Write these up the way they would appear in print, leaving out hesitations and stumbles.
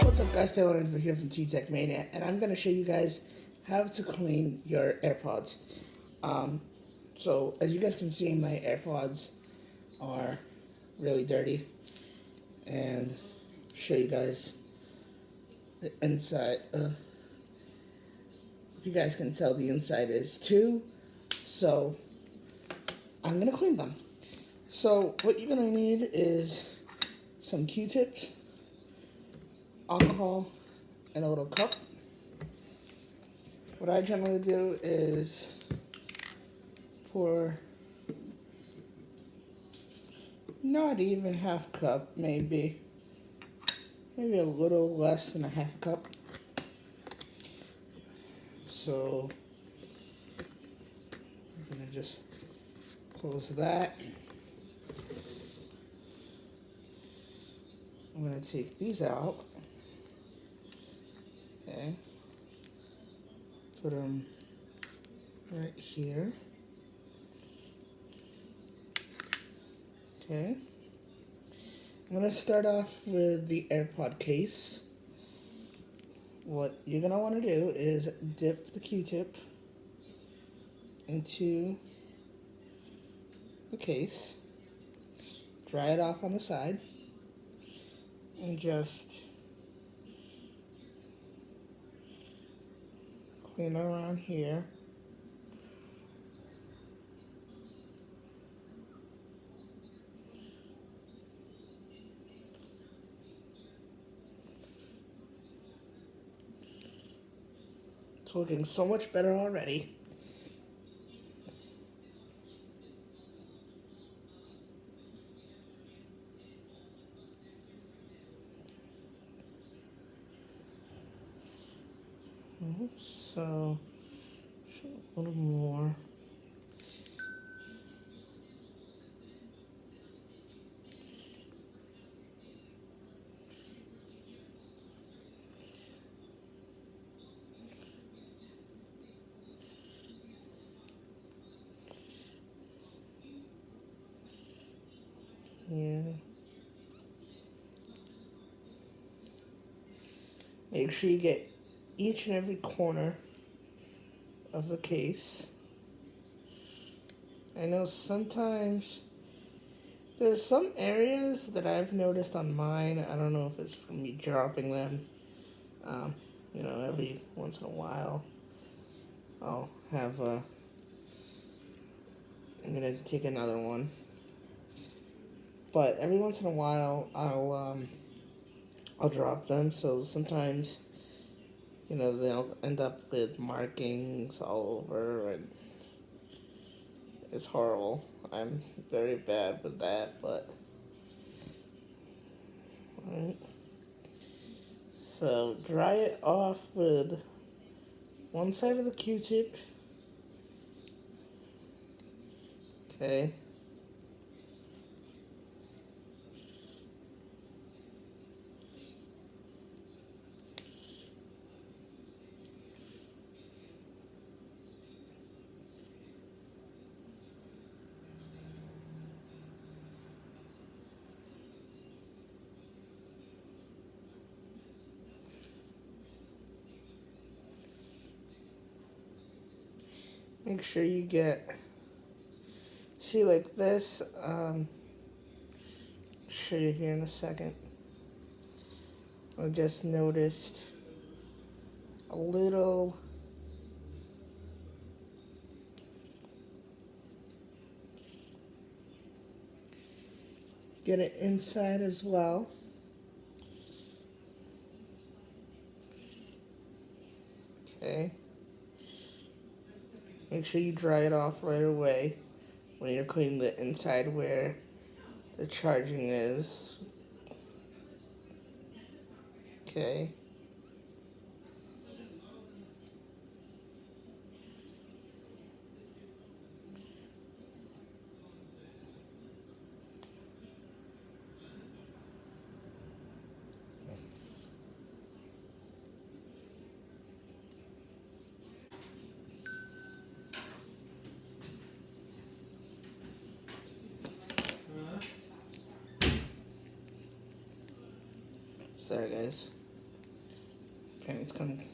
What's up guys, Taylor here from T-Tech Mania, and I'm going to show you guys how to clean your AirPods. So as you guys can see, my AirPods are really dirty, and show you guys the inside. If you guys can tell, the inside is too, so I'm going to clean them. So what you're going to need is some Q-tips, alcohol, and a little cup. What I generally do is for not even half cup, maybe a little less than a half cup. So I'm gonna just close that. I'm gonna take these out. Okay. Put them right here. Okay. I'm going to start off with the AirPod case. What you're going to want to do is dip the Q-tip into the case, dry it off on the side, and just clean around here. It's looking so much better already. So, a little more. Here. Make sure you get each and every corner of the case. I know sometimes there's some areas that I've noticed on mine. I don't know if it's from me dropping them. Every once in a while I'll have I'm gonna take another one. But every once in a while I'll drop them, so sometimes they'll end up with markings all over, and it's horrible. I'm very bad with that, but alright. So dry it off with one side of the Q-tip. Okay. Make sure you see like this, I'll show you here in a second. I just noticed a little get it inside as well. Okay. Make sure you dry it off right away when you're cleaning the inside where the charging is. Okay. there, guys. Apparently it's coming.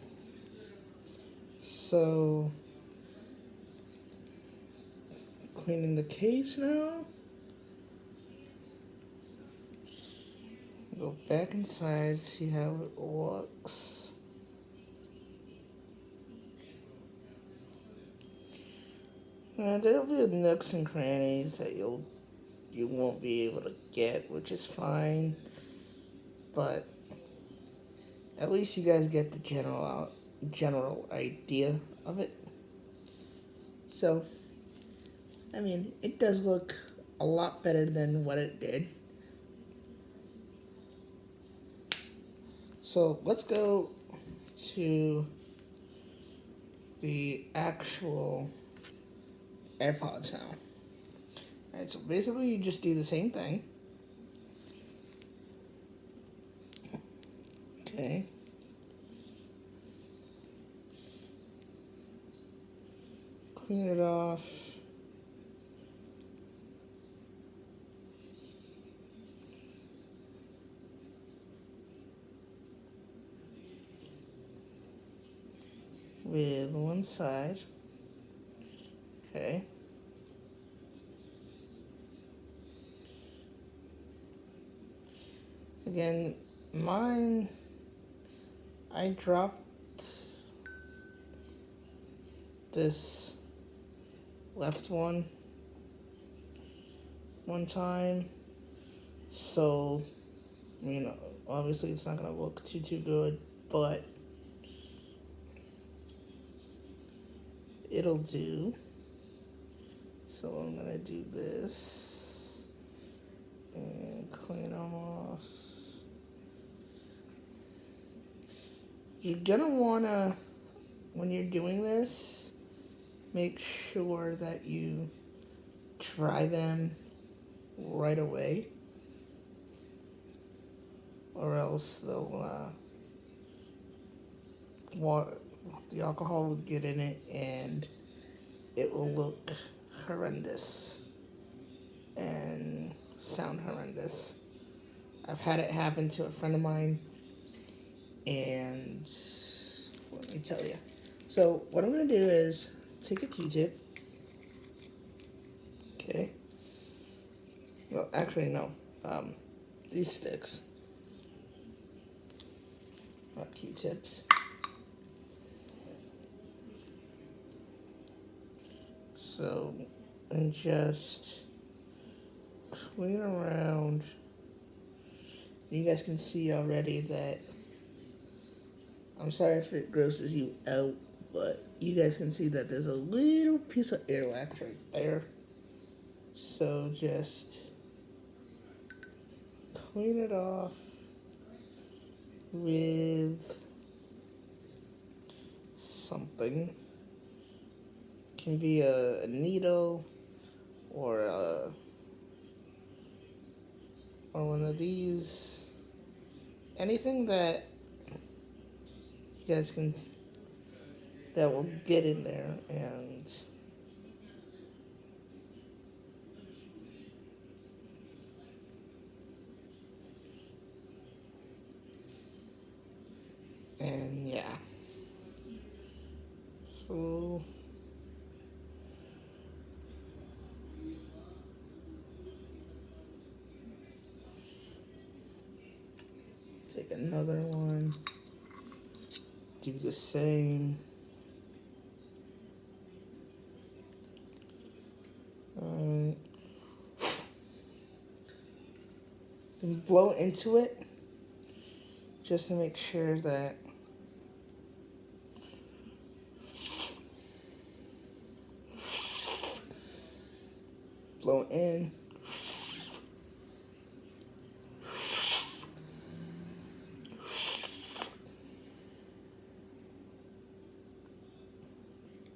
So, cleaning the case now. Go back inside, see how it looks. There'll be nooks and crannies that you won't be able to get, which is fine. But at least you guys get the general idea of it. So, I mean, it does look a lot better than what it did. So let's go to the actual AirPods now. Alright, so basically you just do the same thing. Okay. Clean it off. With one side. Okay. Again, mine, I dropped this left one time, so, you know, obviously it's not going to look too good, but it'll do. So I'm going to do this and clean them off. You're going to want to, when you're doing this, make sure that you dry them right away, or else they'll the alcohol will get in it and it will look horrendous and sound horrendous. I've had it happen to a friend of mine, and let me tell you. So what I'm going to do is take a Q-tip. Okay. Well, actually, no. These sticks. Not Q-tips. So, and just clean around. You guys can see already that, I'm sorry if it grosses you out, but you guys can see that there's a little piece of earwax right there. So just clean it off with something. It can be a needle or one of these. Anything that you guys can, that will get in there and yeah. So take another one, do the same. Alright. And blow into it just to make sure that blow in.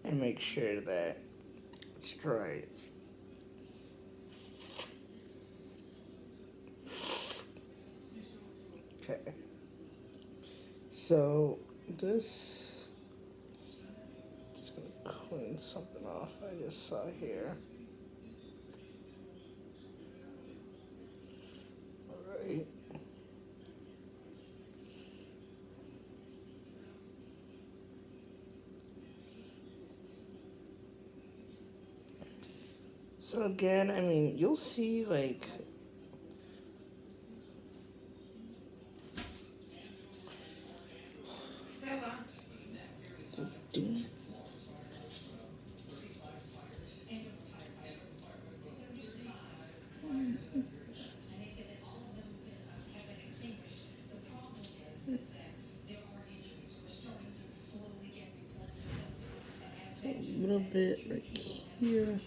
And make sure that it's dry. Okay. So this, just gonna clean something off I just saw here. Alright. So again, I mean, you'll see like a little bit right here.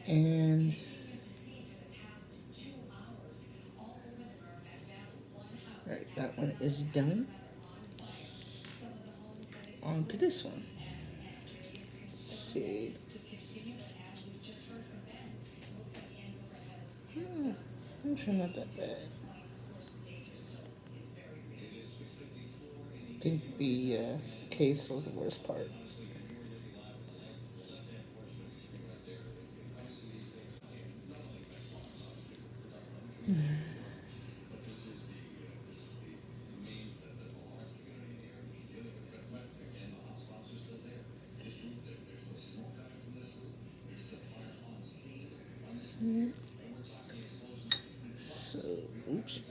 And right, that one is done. On to this one. Let's see. I'm sure not that bad. I think the case was the worst part. So, oops.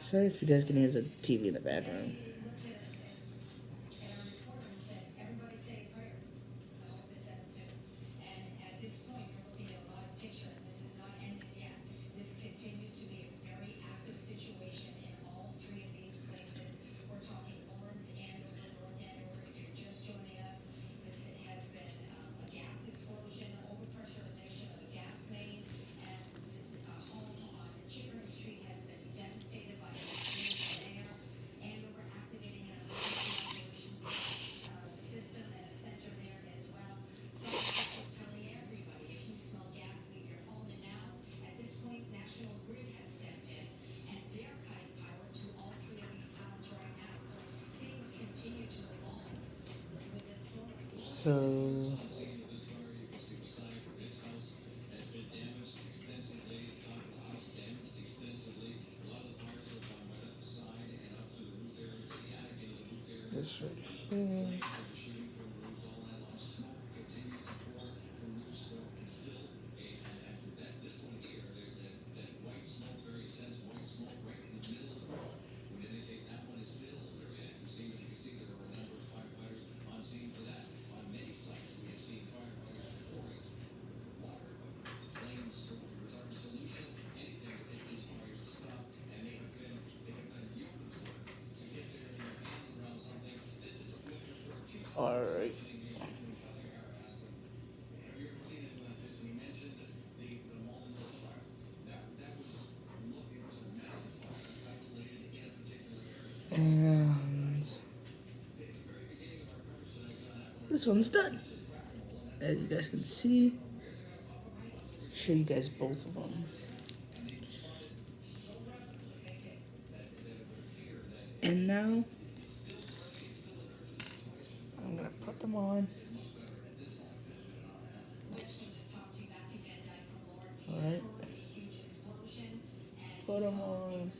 Sorry if you guys can hear the TV in the background. So, this right here. Alright. And this one's done. As you guys can see, show you guys both of them. And now, I'm gonna put them on. Alright. Put them on.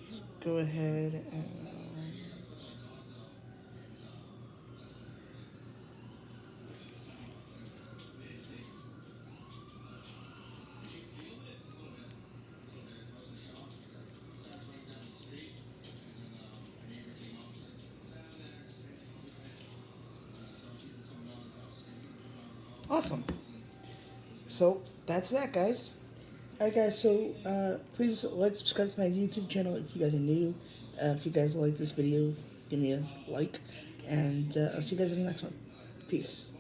Let's go ahead and. Awesome. So that's that, guys. Alright, guys. So please like, subscribe to my YouTube channel if you guys are new. If you guys like this video, give me a like, and I'll see you guys in the next one. Peace.